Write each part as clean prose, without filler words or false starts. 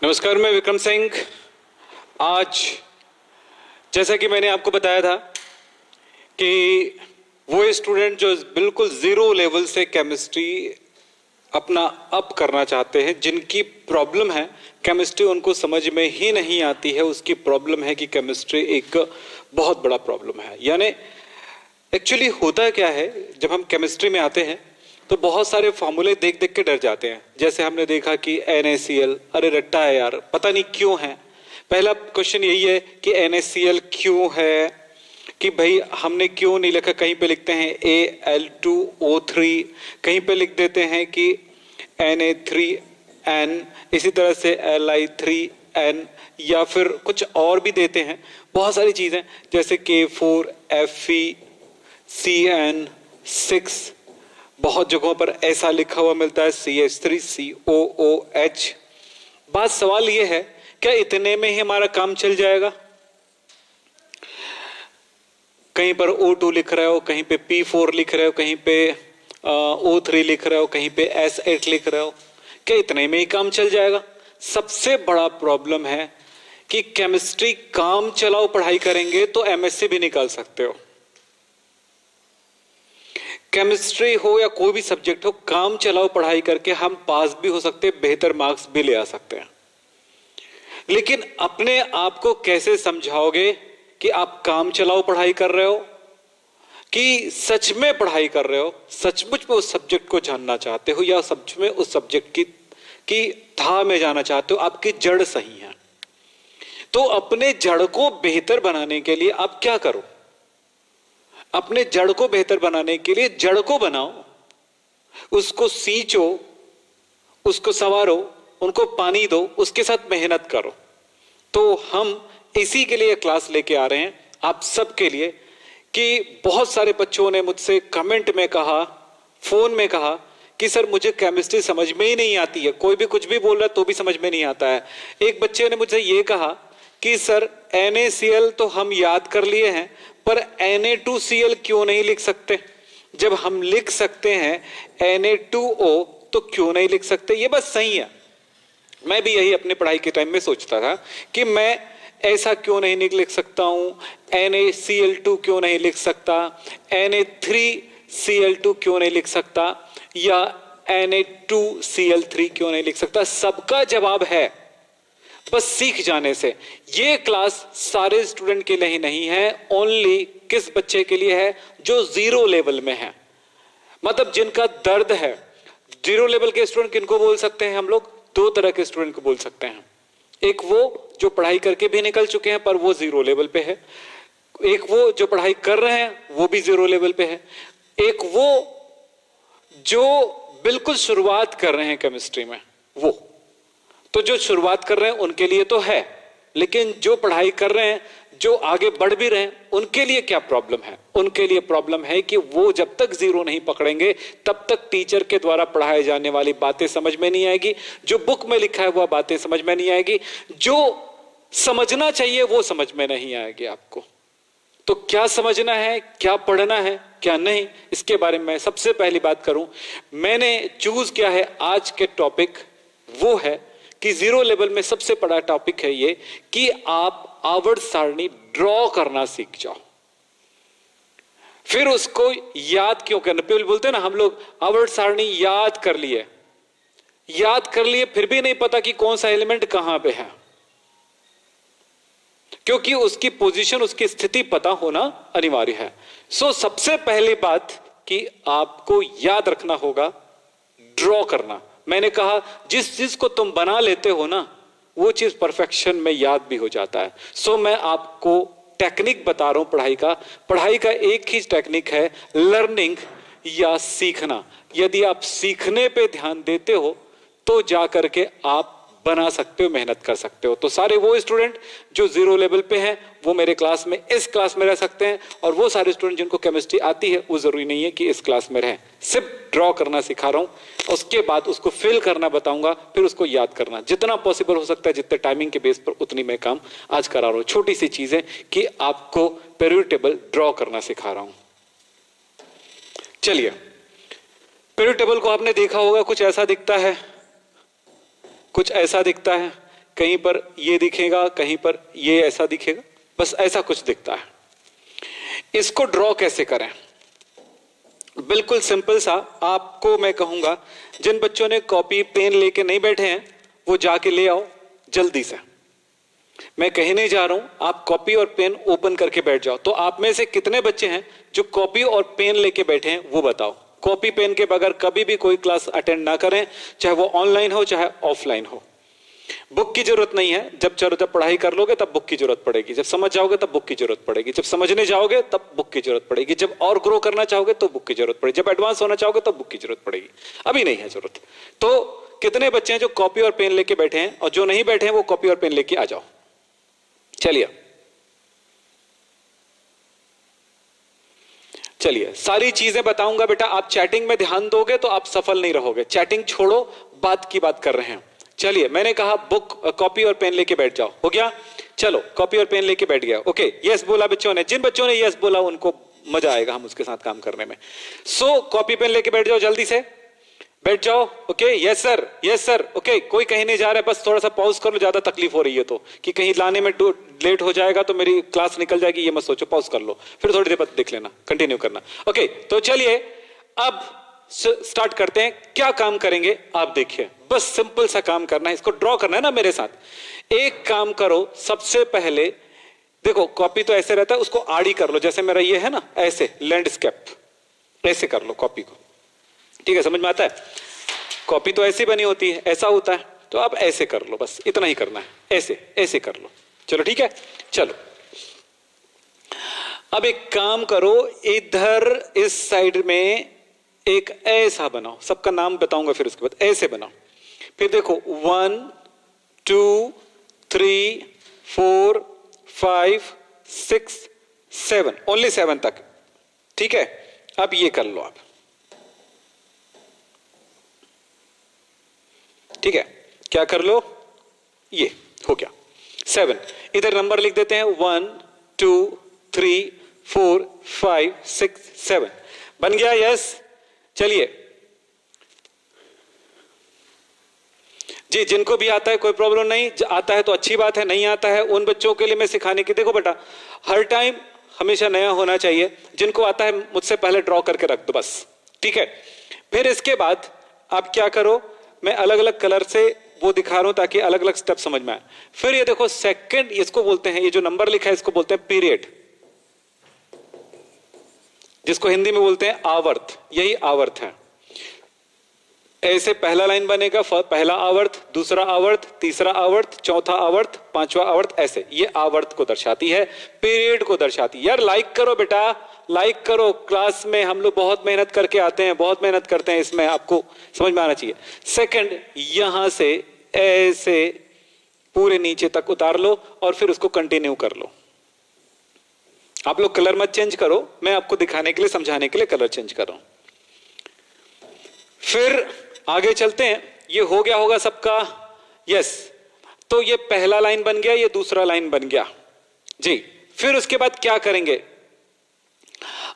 नमस्कार, मैं विक्रम सिंह। आज जैसा कि मैंने आपको बताया था कि वो स्टूडेंट जो बिल्कुल जीरो लेवल से केमिस्ट्री अपना अप करना चाहते हैं, जिनकी प्रॉब्लम है केमिस्ट्री उनको समझ में ही नहीं आती है, उसकी प्रॉब्लम है कि केमिस्ट्री एक बहुत बड़ा प्रॉब्लम है। यानी एक्चुअली होता क्या है, जब हम केमिस्ट्री में आते हैं तो बहुत सारे फॉर्मूले देख देख के डर जाते हैं। जैसे हमने देखा कि NaCl, अरे रट्टा है यार, पता नहीं क्यों है। पहला क्वेश्चन यही है कि NaCl क्यों है, कि भाई हमने क्यों नहीं लिखा। कहीं पे लिखते हैं Al2O3, कहीं पे लिख देते हैं कि Na3N, इसी तरह से Li3N, या फिर कुछ और भी देते हैं। बहुत सारी चीजें जैसे K4Fe, CN6, बहुत जगहों पर ऐसा लिखा हुआ मिलता है, CH3COOH। बात सवाल यह है, क्या इतने में ही हमारा काम चल जाएगा? कहीं पर O2 लिख रहे हो, कहीं पे P4 लिख रहे हो, कहीं पे O3 लिख रहे हो, कहीं पे S8 लिख रहे हो, क्या इतने में ही काम चल जाएगा? सबसे बड़ा प्रॉब्लम है कि केमिस्ट्री काम चलाओ पढ़ाई करेंगे तो MSc भी निकाल सकते हो। केमिस्ट्री हो या कोई भी सब्जेक्ट हो, काम चलाओ पढ़ाई करके हम पास भी हो सकते हैं, बेहतर मार्क्स भी ले आ सकते हैं। लेकिन अपने आप को कैसे समझाओगे कि आप काम चलाओ पढ़ाई कर रहे हो, कि सच में पढ़ाई कर रहे हो, सचमुच में उस सब्जेक्ट को जानना चाहते हो, या सच में उस सब्जेक्ट की था में जाना चाहते हो, आपकी जड़ सही है। तो अपने जड़ को बेहतर बनाने के लिए आप क्या करो? अपने जड़ को बेहतर बनाने के लिए जड़ को बनाओ, उसको सींचो, उसको संवारो, उनको पानी दो, उसके साथ मेहनत करो। तो हम इसी के लिए क्लास लेके आ रहे हैं आप सबके लिए, कि बहुत सारे बच्चों ने मुझसे कमेंट में कहा, फोन में कहा कि सर मुझे केमिस्ट्री समझ में ही नहीं आती है, कोई भी कुछ भी बोल रहा है तो भी समझ में नहीं आता है। एक बच्चे ने मुझे ये कहा कि सर NaCl तो हम याद कर लिए हैं, पर Na2Cl क्यों नहीं लिख सकते? जब हम लिख सकते हैं Na2O तो क्यों नहीं लिख सकते? ये बस सही है। मैं भी यही अपने पढ़ाई के टाइम में सोचता था कि मैं ऐसा क्यों नहीं लिख सकता हूं, NaCl2 क्यों नहीं लिख सकता, Na3Cl2 क्यों नहीं लिख सकता, या Na2Cl3 क्यों नहीं लिख सकता। सबका जवाब है बस सीख जाने से। ये क्लास सारे स्टूडेंट के लिए नहीं है, ओनली किस बच्चे के लिए है? जो जीरो लेवल में है, मतलब जिनका दर्द है। जीरो लेवल के स्टूडेंट किनको बोल सकते हैं हम लोग? दो तरह के स्टूडेंट को बोल सकते हैं। एक वो जो पढ़ाई करके भी निकल चुके हैं पर वो जीरो लेवल पे है, एक वो जो पढ़ाई कर रहे हैं वो भी जीरो लेवल पे है, एक वो जो बिल्कुल शुरुआत कर रहे हैं केमिस्ट्री में। वो तो जो शुरुआत कर रहे हैं उनके लिए तो है, लेकिन जो पढ़ाई कर रहे हैं, जो आगे बढ़ भी रहे हैं, उनके लिए क्या प्रॉब्लम है? उनके लिए प्रॉब्लम है कि वो जब तक जीरो नहीं पकड़ेंगे तब तक टीचर के द्वारा पढ़ाई जाने वाली बातें समझ में नहीं आएगी, जो बुक में लिखा है वह बातें समझ में नहीं आएगी, जो समझना चाहिए वो समझ में नहीं आएगी आपको। तो क्या समझना है, क्या पढ़ना है, क्या नहीं, इसके बारे में सबसे पहली बात करूं। मैंने चूज किया है आज के टॉपिक वो है कि जीरो लेवल में सबसे बड़ा टॉपिक है ये कि आप आवर्त सारणी ड्रॉ करना सीख जाओ। फिर उसको याद क्यों करना? पहले बोलते हैं ना हम लोग, आवर्त सारणी याद कर लिए, फिर भी नहीं पता कि कौन सा एलिमेंट कहां पे है, क्योंकि उसकी पोजीशन, उसकी स्थिति पता होना अनिवार्य है। सो सबसे पहली बात कि आपको याद रखना होगा ड्रॉ करना। मैंने कहा जिस चीज को तुम बना लेते हो ना, वो चीज परफेक्शन में याद भी हो जाता है। सो मैं आपको टेक्निक बता रहा हूं पढ़ाई का। पढ़ाई का एक ही टेक्निक है, लर्निंग या सीखना। यदि आप सीखने पे ध्यान देते हो तो जाकर के आप बना सकते हो, मेहनत कर सकते हो। तो सारे वो स्टूडेंट जो जीरो लेवल पे हैं वो मेरे क्लास में, इस क्लास में रह सकते हैं, और वो सारे स्टूडेंट जिनको केमिस्ट्री आती है वो जरूरी नहीं है कि इस क्लास में रहें। सिर्फ ड्रॉ करना सिखा रहा हूं, उसके बाद उसको फिल करना बताऊंगा, फिर उसको याद करना जितना पॉसिबल हो सकता है, जितने टाइमिंग के बेस पर उतनी मैं काम आज करा रहा हूं। छोटी सी चीजें कि आपको पीरियड टेबल ड्रॉ करना सिखा रहा हूं। चलिए, पीरियड टेबल को आपने देखा होगा, कुछ ऐसा दिखता है, कुछ ऐसा दिखता है। कहीं पर ये दिखेगा, कहीं पर ये ऐसा दिखेगा, बस ऐसा कुछ दिखता है। इसको ड्रॉ कैसे करें? बिल्कुल सिंपल सा। आपको मैं कहूंगा, जिन बच्चों ने कॉपी पेन लेके नहीं बैठे हैं वो जाके ले आओ जल्दी से। मैं कहने जा रहा हूं आप कॉपी और पेन ओपन करके बैठ जाओ। तो आप में से कितने बच्चे हैं जो कॉपी और पेन लेके बैठे हैं वो बताओ। कॉपी पेन के बगैर कभी भी कोई क्लास अटेंड ना करें, चाहे वो ऑनलाइन हो चाहे ऑफलाइन हो। बुक की जरूरत नहीं है। जब पढ़ाई कर लोगे तब बुक की जरूरत पड़ेगी, जब समझ जाओगे तब बुक की जरूरत पड़ेगी, जब समझने जाओगे तब बुक की जरूरत पड़ेगी, जब और ग्रो करना चाहोगे तो बुक की जरूरत पड़ेगी, जब एडवांस होना चाहोगे तब बुक की जरूरत पड़ेगी। अभी नहीं है जरूरत। तो कितने बच्चे हैं जो कॉपी और पेन लेके बैठे हैं, और जो नहीं बैठे हैं वो कॉपी और पेन लेके आ जाओ। चलिए सारी चीजें बताऊंगा बेटा। आप चैटिंग में ध्यान दोगे तो आप सफल नहीं रहोगे। चैटिंग छोड़ो, बात की बात कर रहे हैं। चलिए, मैंने कहा बुक कॉपी और पेन लेके बैठ जाओ, हो गया? चलो कॉपी और पेन लेके बैठ गया। ओके, यस बोला बच्चों ने। जिन बच्चों ने यस बोला उनको मजा आएगा हम उसके साथ काम करने में। सो कॉपी पेन लेके बैठ जाओ, जल्दी से बैठ जाओ। Okay, yes sir, yes sir. Okay, कोई कहीं नहीं जा रहा है, बस थोड़ा सा पॉज कर लो। ज्यादा तकलीफ हो रही है तो, कि कहीं लाने में लेट हो जाएगा तो मेरी क्लास निकल जाएगी, ये मत सोचो। पॉज कर लो, फिर थोड़ी देर बाद देख लेना, कंटिन्यू करना। ओके, तो चलिए अब स्टार्ट करते हैं। क्या काम करेंगे आप देखिए, बस सिंपल सा काम करना है। इसको ड्रॉ करना है ना मेरे साथ। एक काम करो, सबसे पहले देखो कॉपी तो ऐसे रहता है, उसको आड़ी कर लो। जैसे मेरा ये है ना, ऐसे लैंडस्केप ऐसे कर लो कॉपी को। ठीक है, समझ में आता है? कॉपी तो ऐसी बनी होती है, ऐसा होता है, तो आप ऐसे कर लो, बस इतना ही करना है। ऐसे ऐसे कर लो। चलो ठीक है, चलो अब एक काम करो, इधर इस साइड में एक ऐसा बनाओ। सबका नाम बताऊंगा फिर उसके बाद। ऐसे बनाओ। फिर देखो 1 2 3 4 5 6 7, ओनली 7 तक। ठीक है, अब ये कर लो आप। ठीक है, क्या कर लो? ये हो गया 7। इधर नंबर लिख देते हैं 1 2 3 4 5 6 7। बन गया? यस। चलिए जी, जिनको भी आता है कोई प्रॉब्लम नहीं। आता है तो अच्छी बात है, नहीं आता है उन बच्चों के लिए मैं सिखाने की। देखो बेटा, हर टाइम हमेशा नया होना चाहिए। जिनको आता है मुझसे पहले ड्रॉ करके रख दो बस। ठीक है, फिर इसके बाद आप क्या करो, मैं अलग अलग कलर से वो दिखा रहा हूं ताकि अलग अलग स्टेप समझ में आए। फिर ये देखो सेकंड, इसको बोलते हैं, ये जो नंबर लिखा है इसको बोलते हैं पीरियड, जिसको हिंदी में बोलते हैं आवर्त। यही आवर्त है। ऐसे पहला लाइन बनेगा, पहला आवर्त, दूसरा आवर्त, तीसरा आवर्त, चौथा आवर्त, पांचवा आवर्त, ऐसे। ये आवर्त को दर्शाती है, पीरियड को दर्शाती है। यार लाइक करो बेटा, लाइक करो। क्लास में हम लोग बहुत मेहनत करके आते हैं, बहुत मेहनत करते हैं, इसमें आपको समझ में आना चाहिए। सेकंड, यहां से ऐसे पूरे नीचे तक उतार लो और फिर उसको कंटिन्यू कर लो। आप लोग कलर मत चेंज करो, मैं आपको दिखाने के लिए, समझाने के लिए कलर चेंज कर रहा हूं। फिर आगे चलते हैं। ये हो गया होगा सबका? यस। तो ये पहला लाइन बन गया, ये दूसरा लाइन बन गया जी। फिर उसके बाद क्या करेंगे?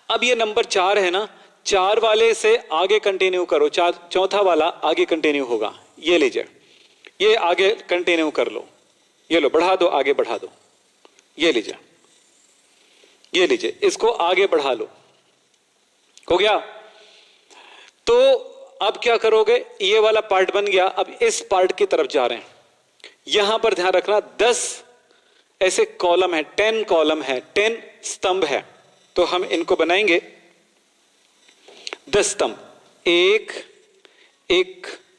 अब ये नंबर 4 है ना, 4 वाले से आगे कंटिन्यू करो। चौथा वाला आगे कंटिन्यू होगा। ये लीजिए, ये आगे कंटिन्यू कर लो। ये लो, बढ़ा दो, आगे बढ़ा दो। ये लीजिए, ये लीजिए, इसको आगे बढ़ा लो। हो गया? तो अब क्या करोगे? ये वाला पार्ट बन गया। अब इस पार्ट की तरफ जा रहे हैं। यहां पर ध्यान रखना, 10 ऐसे कॉलम है, 10 कॉलम है, 10 स्तंभ है। तो हम इनको बनाएंगे 10 स्तंभ।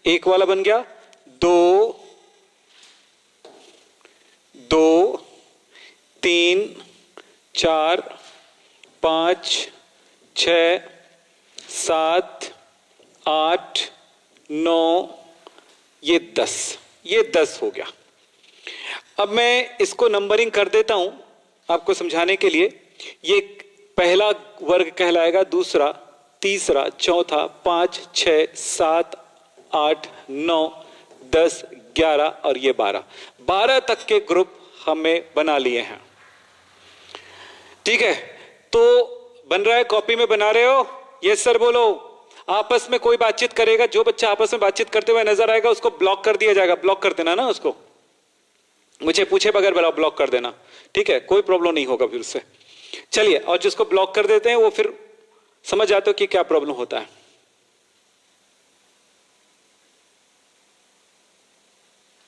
एक वाला बन गया, 2 2 3 4 5 6 7 8 9, ये 10। ये 10 हो गया। अब मैं इसको नंबरिंग कर देता हूं आपको समझाने के लिए। ये पहला वर्ग कहलाएगा, दूसरा, तीसरा, चौथा, 5 6 7 8 9 10 11 और ये 12 तक के ग्रुप हमें बना लिए हैं। ठीक है, तो बन रहा है? कॉपी में बना रहे हो? यस सर बोलो। आपस में कोई बातचीत करेगा, जो बच्चा आपस में बातचीत करते हुए नजर आएगा उसको ब्लॉक कर दिया जाएगा। ब्लॉक कर देना ना उसको। मुझे पूछे बगैर ब्लॉक कर देना, ठीक है, कोई प्रॉब्लम नहीं होगा फिर उससे। चलिए, और जिसको ब्लॉक कर देते हैं वो फिर समझ जाते हो कि क्या प्रॉब्लम होता है।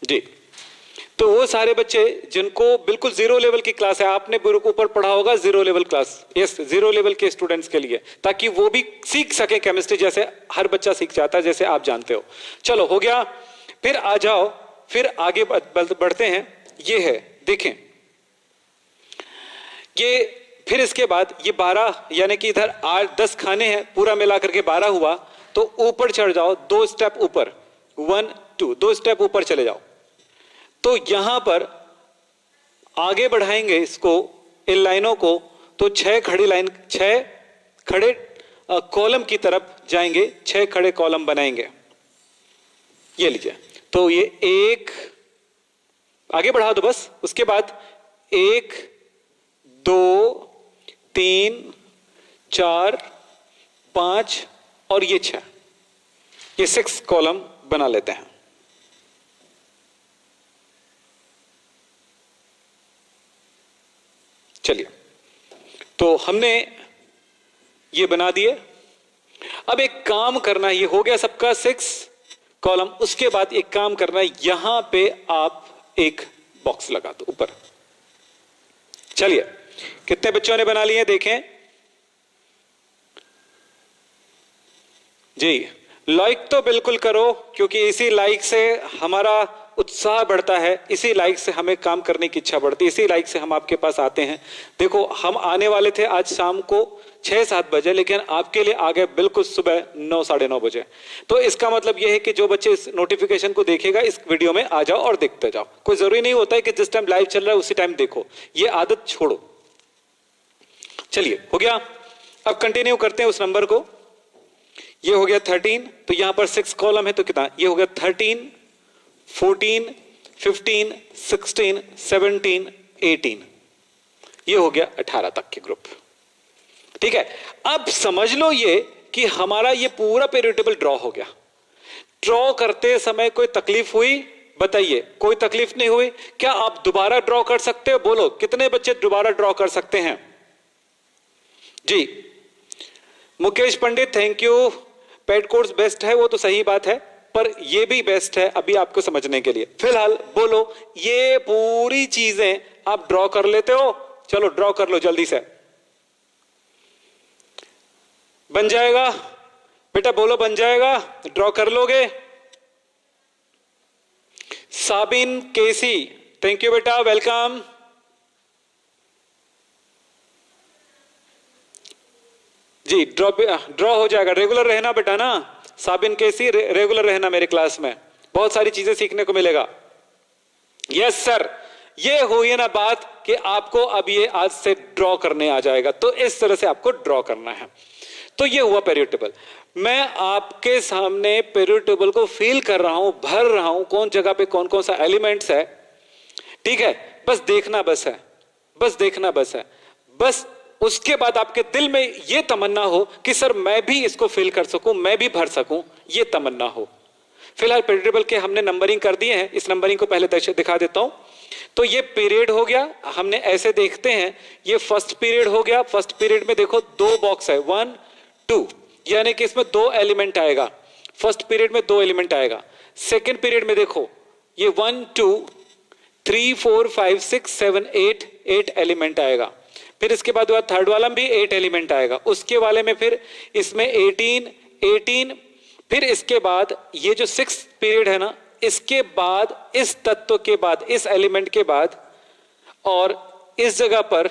जी, तो वो सारे बच्चे जिनको बिल्कुल जीरो लेवल की क्लास है, आपने ऊपर पढ़ा होगा zero level class, yes, zero level के स्टूडेंट्स के लिए, ताकि वो भी सीख सके केमिस्ट्री जैसे हर बच्चा सीख जाता है, जैसे आप जानते हो। चलो, हो गया। फिर आ जाओ, फिर आगे बढ़ते हैं। ये है, देखें, ये फिर इसके बाद ये 12, यानी कि इधर 8-10 खाने हैं, पूरा मिला करके 12 हुआ। तो ऊपर चढ़ जाओ, 2 स्टेप ऊपर, 1 2, 2 स्टेप ऊपर चले जाओ। तो यहां पर आगे बढ़ाएंगे इसको, इन लाइनों को, तो 6 खड़ी लाइन, 6 खड़े कॉलम की तरफ जाएंगे, 6 खड़े कॉलम बनाएंगे। ये लीजिए, तो ये 1, आगे बढ़ा दो बस। उसके बाद 1 2 3 4 5 और ये 6, ये 6 कॉलम बना लेते हैं। चलिए, तो हमने ये बना दिए। अब एक काम करना है, ये हो गया सबका 6 कॉलम। उसके बाद एक काम करना है, यहां पे आप एक बॉक्स लगा दो ऊपर। चलिए, कितने बच्चों ने बना लिए देखें जी। लाइक तो बिल्कुल करो, क्योंकि इसी लाइक से हमारा उत्साह बढ़ता है, इसी लाइक से हमें काम करने की इच्छा बढ़ती है, इसी लाइक से हम आपके पास आते हैं। देखो, हम आने वाले थे आज शाम को 6-7 बजे, लेकिन आपके लिए आ गए बिल्कुल सुबह 9-9:30 बजे। तो इसका मतलब यह है कि जो बच्चे इस नोटिफिकेशन को देखेगा, इस वीडियो में आ जाओ और देखते जाओ। कोई जरूरी नहीं होता है कि जिस टाइम लाइव चल रहा है उसी टाइम देखो, ये आदत छोड़ो। चलिए, हो गया। अब कंटिन्यू करते हैं उस नंबर को। ये हो गया 13, तो यहां पर 6 कॉलम है, तो कितना, ये हो गया 13 14 15 16 17 18, ये हो गया 18 तक के ग्रुप। ठीक है, अब समझ लो ये कि हमारा ये पूरा पीरियड टेबल ड्रॉ हो गया। ड्रॉ करते समय कोई तकलीफ हुई? बताइए, कोई तकलीफ नहीं हुई? क्या आप दोबारा ड्रॉ कर सकते हो? बोलो, कितने बच्चे दोबारा ड्रॉ कर सकते हैं? जी, Mukesh Pandit, thank you. Paid course best है, वो तो सही बात है, पर ये भी बेस्ट है अभी आपको समझने के लिए। फिलहाल बोलो, ये पूरी चीजें आप ड्रॉ कर लेते हो? चलो ड्रॉ कर लो जल्दी से। बन जाएगा बेटा, बोलो बन जाएगा? ड्रॉ कर लोगे? साबिन केसी, थैंक यू बेटा, वेलकम। जी, ड्रॉ हो जाएगा। रेगुलर रहना बेटा ना, साबिन केसी, रेगुलर रहना मेरे क्लास में, बहुत सारी चीजें सीखने को मिलेगा। यस सर, ये हुई ना बात कि आपको अब ये आज से ड्रॉ करने आ जाएगा, तो इस तरह से आपको ड्रॉ करना है। तो ये हुआ पीरियड टेबल। मैं आपके सामने पीरियड टेबल को फील कर रहा हूं, भर रहा हूं, कौन जगह पे कौन कौन सा एलिमेंट्स है। ठीक है, बस देखना बस है, बस देखना बस है। बस उसके बाद आपके दिल में यह तमन्ना हो कि सर मैं भी इसको फिल कर सकूं, मैं भी भर सकूं, यह तमन्ना हो। फिलहाल पीरियड टेबल के हमने नंबरिंग कर दिए हैं, इस नंबरिंग को पहले दिखा देता हूं। तो ये पीरियड हो गया, हमने ऐसे देखते हैं, ये फर्स्ट पीरियड हो गया। फर्स्ट पीरियड में देखो 2 बॉक्स है, 1 2, यानी कि इसमें 2 एलिमेंट आएगा। फर्स्ट पीरियड में 2 एलिमेंट आएगा। सेकेंड पीरियड में देखो, ये 1 2 3 4 5 6 7 8 एलिमेंट आएगा। फिर इसके बाद थर्ड वाला में भी 8 एलिमेंट आएगा। उसके वाले में फिर इसमें 18। फिर इसके बाद ये जो 6th पीरियड है ना, इसके बाद इस तत्व के बाद, इस एलिमेंट के बाद, और इस जगह पर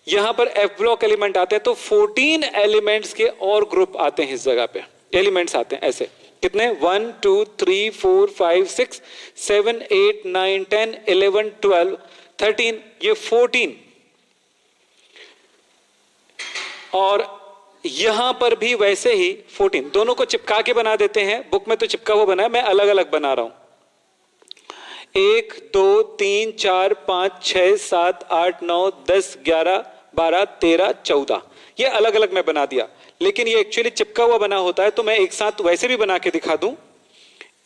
यहां पर एफ ब्लॉक एलिमेंट आते हैं। तो 14 एलिमेंट्स के और ग्रुप आते हैं, इस जगह पे एलिमेंट्स आते हैं ऐसे। कितने? 1 2 3 4 5 6 7 8 9 10 11 12 13, ये 14। और यहां पर भी वैसे ही 14। दोनों को चिपका के बना देते हैं, बुक में तो चिपका हुआ बना है, मैं अलग अलग बना रहा हूं। 1 2 3 4 5 6 7 8 9 10 11 12 13 14, ये अलग अलग मैं बना दिया। लेकिन ये एक्चुअली चिपका हुआ बना होता है, तो मैं एक साथ वैसे भी बना के दिखा दूं।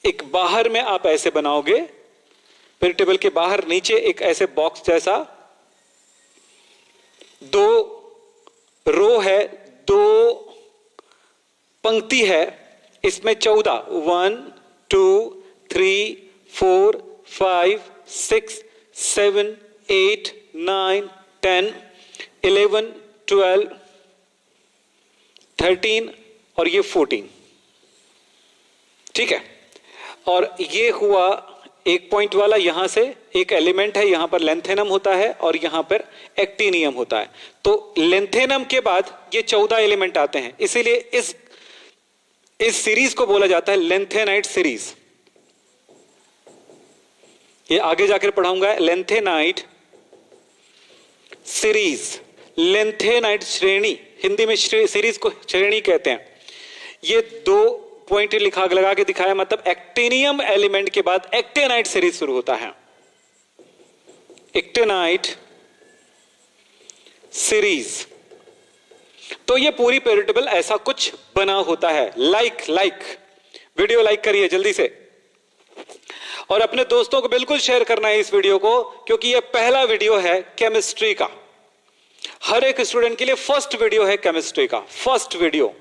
एक बाहर में आप ऐसे बनाओगे, पीरियड टेबल के बाहर नीचे एक ऐसे बॉक्स जैसा 2 रो है, 2 पंक्ति है, इसमें 14 1 2 3 4 5 6 7 8 9 10 11 12 13 और ये 14, ठीक है। और ये हुआ एक पॉइंट वाला, यहां से एक एलिमेंट है, यहां पर लेंथेनम होता है और यहां पर एक्टिनियम होता है। तो लेंथेनम के बाद ये 14 एलिमेंट आते हैं, इसीलिए इस सीरीज को बोला जाता है लेंथेनाइट सीरीज। ये आगे जाकर पढ़ाऊंगा, लेंथेनाइट सीरीज, लेंथेनाइट श्रेणी, हिंदी में सीरीज को श्रेणी कहते हैं। ये 2 पॉइंट लगा के दिखाया, मतलब एक्टिनियम एलिमेंट के बाद एक्टेनाइट सीरीज शुरू होता है, एक्टेनाइट सीरीज। तो ये पूरी पीरियड टेबल ऐसा कुछ बना होता है। वीडियो लाइक करिए जल्दी से, और अपने दोस्तों को बिल्कुल शेयर करना है इस वीडियो को, क्योंकि ये पहला वीडियो है केमिस्ट्री का। हर एक स्टूडेंट के लिए फर्स्ट वीडियो है केमिस्ट्री का, फर्स्ट वीडियो,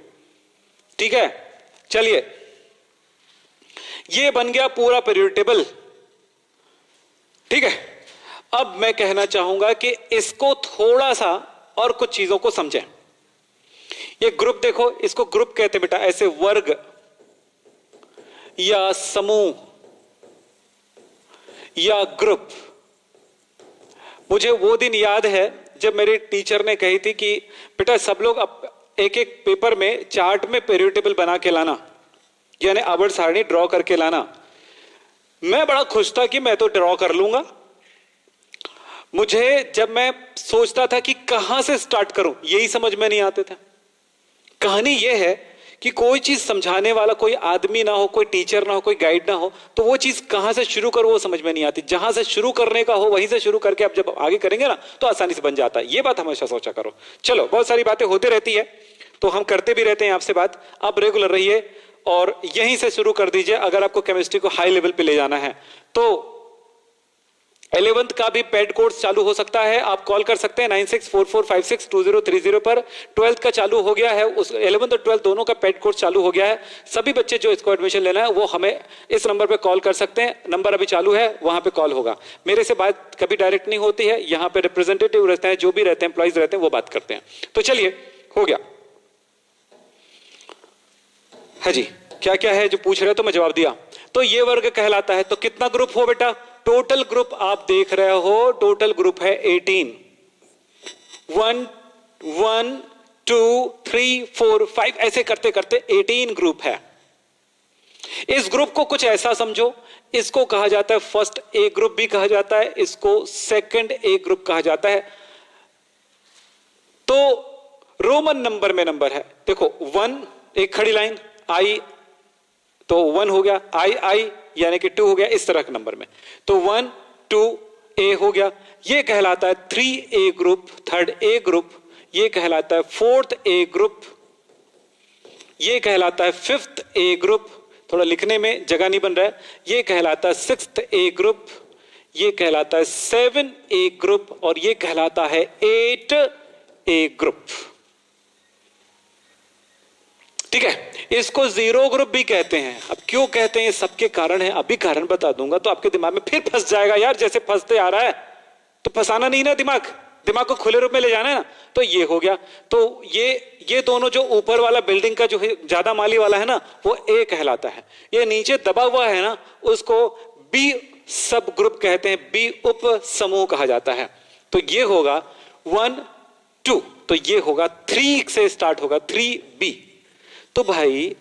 ठीक है। चलिए, ये बन गया पूरा पीरियड टेबल, ठीक है। अब मैं कहना चाहूंगा कि इसको थोड़ा सा और कुछ चीजों को समझें। ये ग्रुप देखो, इसको ग्रुप कहते हैं बेटा, ऐसे वर्ग या समूह या ग्रुप। मुझे वो दिन याद है जब मेरे टीचर ने कही थी कि बेटा सब लोग एक एक पेपर में चार्ट में पीरियड टेबल बना के लाना, यानी आवर्त सारणी ड्रॉ करके लाना। मैं बड़ा खुश था कि मैं तो ड्रॉ कर लूंगा। मुझे जब मैं सोचता था कि कहां से स्टार्ट करूं, यही समझ में नहीं आते थे। कहानी यह है कि कोई चीज समझाने वाला कोई आदमी ना हो, कोई टीचर ना हो, कोई गाइड ना हो, तो वो चीज कहां से शुरू करो वो समझ में नहीं आती। जहां से शुरू करने का हो वहीं से शुरू करके आप जब आगे करेंगे ना तो आसानी से बन जाता है। ये बात हमेशा सोचा करो। चलो, बहुत सारी बातें होती रहती है तो हम करते भी रहते हैं आपसे बात। आप रेगुलर रहिए और यहीं से शुरू कर दीजिए। अगर आपको केमिस्ट्री को हाई लेवल पे ले जाना है तो 11th का भी पेड कोर्स चालू हो सकता है, आप कॉल कर सकते हैं 9644562030 पर। 12th का चालू हो गया है, उस 11th और 12th दोनों का पेड कोर्स चालू हो गया है। सभी बच्चे जो इसको एडमिशन लेना है वो हमें इस नंबर पे कॉल कर सकते हैं। नंबर अभी चालू है, वहां पे कॉल होगा। मेरे से बात कभी डायरेक्ट नहीं होती है, यहाँ पे रिप्रेजेंटेटिव रहते हैं, जो भी रहते हैं एम्प्लॉइज रहते हैं वो बात करते हैं। तो चलिए, हो गया। हाँ जी, क्या क्या है जो पूछ रहे तो मैं जवाब दिया। तो ये वर्ग कहलाता है। तो कितना ग्रुप हो बेटा? टोटल ग्रुप आप देख रहे हो, टोटल ग्रुप है 18। 1 1 2 3 4 5 ऐसे करते करते 18 ग्रुप है। इस ग्रुप को कुछ ऐसा समझो, इसको कहा जाता है फर्स्ट ए ग्रुप भी कहा जाता है, इसको सेकंड ए ग्रुप कहा जाता है। तो रोमन नंबर में नंबर है, देखो 1 एक खड़ी लाइन, आई तो 1 हो गया, आई यानी कि 2 हो गया, इस तरह के नंबर में। तो 1 2 ए हो गया, ये कहलाता है 3A group. Third A group ये कहलाता है 4th ए ग्रुप, ये कहलाता है 5th ए ग्रुप। थोड़ा लिखने में जगह नहीं बन रहा है। ये कहलाता है 6th ए ग्रुप, ये कहलाता है 7A ग्रुप और ये कहलाता है 8A ग्रुप। ठीक है, इसको 0 ग्रुप भी कहते हैं। अब क्यों कहते हैं, सबके कारण है, अभी कारण बता दूंगा तो आपके दिमाग में फिर फंस जाएगा। यार जैसे फंसते आ रहा है तो फंसाना नहीं ना, दिमाग को खुले रूप में ले जाना है ना। तो ये हो गया। तो ये दोनों जो ऊपर वाला बिल्डिंग का जो ज्यादा माली वाला है ना वो ए कहलाता है। ये नीचे दबा हुआ है ना उसको बी सब ग्रुप कहते हैं, बी उप समूह कहा जाता है। तो ये होगा 1 2, तो ये होगा 3 से स्टार्ट होगा, 3B। तो भाई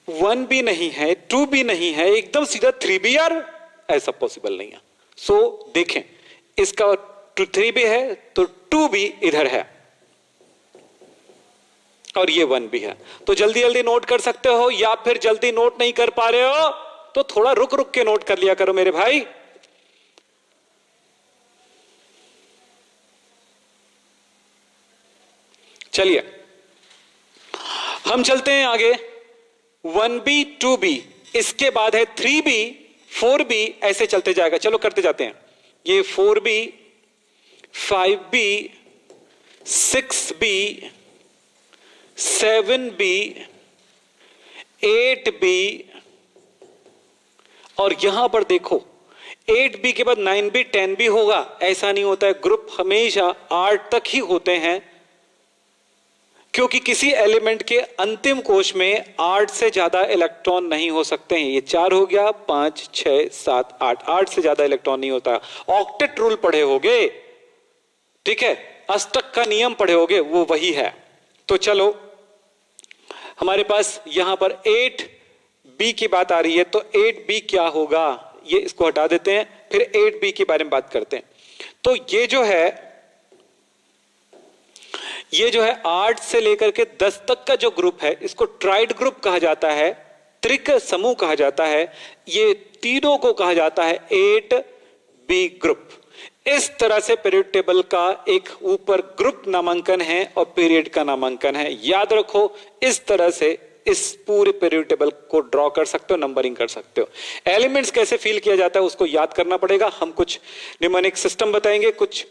1 भी नहीं है, 2 भी नहीं है, एकदम सीधा 3B। यार ऐसा पॉसिबल नहीं है। सो देखें, इसका 3B है तो 2B इधर है और ये 1 भी है। तो जल्दी जल्दी नोट कर सकते हो, या फिर जल्दी नोट नहीं कर पा रहे हो तो थोड़ा रुक रुक के नोट कर लिया करो मेरे भाई। चलिए हम चलते हैं आगे। 1B 2B, इसके बाद है 3B 4b ऐसे चलते जाएगा, चलो करते जाते हैं। ये 4b, 5b, 6b, 7b, 8b, और यहां पर देखो 8b के बाद 9b, 10b होगा। ऐसा नहीं होता है, ग्रुप हमेशा 8 तक ही होते हैं, क्योंकि किसी एलिमेंट के अंतिम कोश में 8 से ज्यादा इलेक्ट्रॉन नहीं हो सकते हैं। ये 4 हो गया, 5, 6, 7, 8 से ज्यादा इलेक्ट्रॉन नहीं होता। ऑक्टेट रूल पढ़े होगे, ठीक है, अष्टक का नियम पढ़े होगे, वो वही है। तो चलो हमारे पास यहां पर 8b की बात आ रही है, तो 8b क्या होगा, ये इसको हटा देते हैं, फिर 8b के बारे में बात करते हैं। तो ये जो है 8 से लेकर के 10 तक का जो ग्रुप है, इसको ट्राइड ग्रुप कहा जाता है, त्रिक समूह कहा जाता है। ये तीनों को कहा जाता है 8b ग्रुप। इस तरह से पीरियड टेबल का एक ऊपर ग्रुप नामांकन है और पीरियड का नामांकन है। याद रखो, इस तरह से इस पूरे पीरियड टेबल को ड्रॉ कर सकते हो, नंबरिंग कर सकते हो। एलिमेंट्स कैसे फील किया जाता है उसको याद करना पड़ेगा। हम कुछ निम्नलिखित सिस्टम बताएंगे, कुछ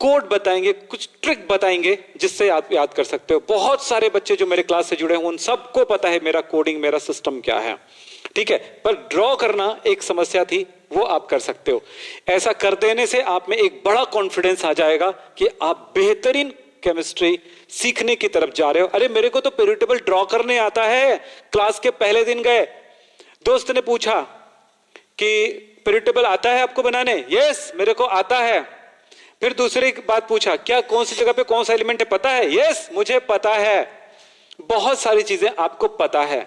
कोड बताएंगे, कुछ ट्रिक बताएंगे, जिससे आप याद कर सकते हो। बहुत सारे बच्चे जो मेरे क्लास से जुड़े हैं उन सबको पता है मेरा कोडिंग, मेरा सिस्टम क्या है, ठीक है, पर ड्रॉ करना एक समस्या थी, वो आप कर सकते हो। ऐसा कर देने से आप में एक बड़ा कॉन्फिडेंस आ जाएगा कि आप बेहतरीन केमिस्ट्री सीखने की तरफ जा रहे हो। अरे मेरे को तो पीरियड टेबल ड्रॉ करने आता है। क्लास के पहले दिन गए, दोस्त ने पूछा कि पीरियड टेबल आता है आपको बनाने? यस मेरे को आता है। फिर दूसरी बात पूछा, क्या कौन सी जगह पे कौन सा एलिमेंट है पता है? यस मुझे पता है। बहुत सारी चीजें आपको पता है।